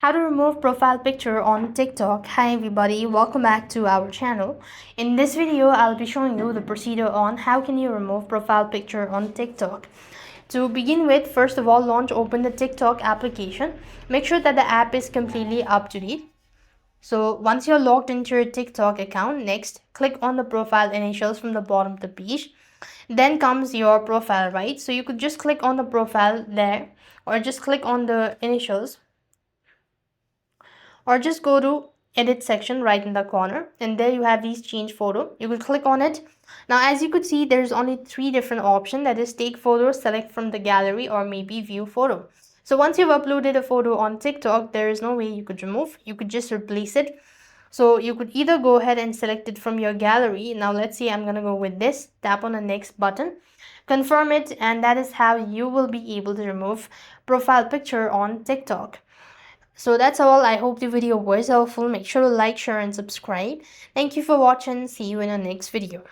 How to remove profile picture on TikTok. Hi everybody, welcome back to our channel. In this video, I'll be showing you the procedure on how can you remove profile picture on TikTok. To begin with, first of all, open the TikTok application. Make sure that the app is completely up to date. So once you're logged into your TikTok account, next click on the profile initials from the bottom of the page. Then comes your profile, right? So you could just click on the profile there or just click on the initials or just go to edit section right in the corner, and there you have these change photo. You will click on it. Now as you could see, there's only three different options, that is take photo, select from the gallery, or maybe view photo. So once you've uploaded a photo on TikTok, there is no way you could remove, you could just replace it. So you could either go ahead and select it from your gallery. Now let's see, I'm gonna go with this, tap on the next button, confirm it, and that is how you will be able to remove profile picture on TikTok. So that's all. I hope the video was helpful. Make sure to like, share, and subscribe. Thank you for watching. See you in the next video.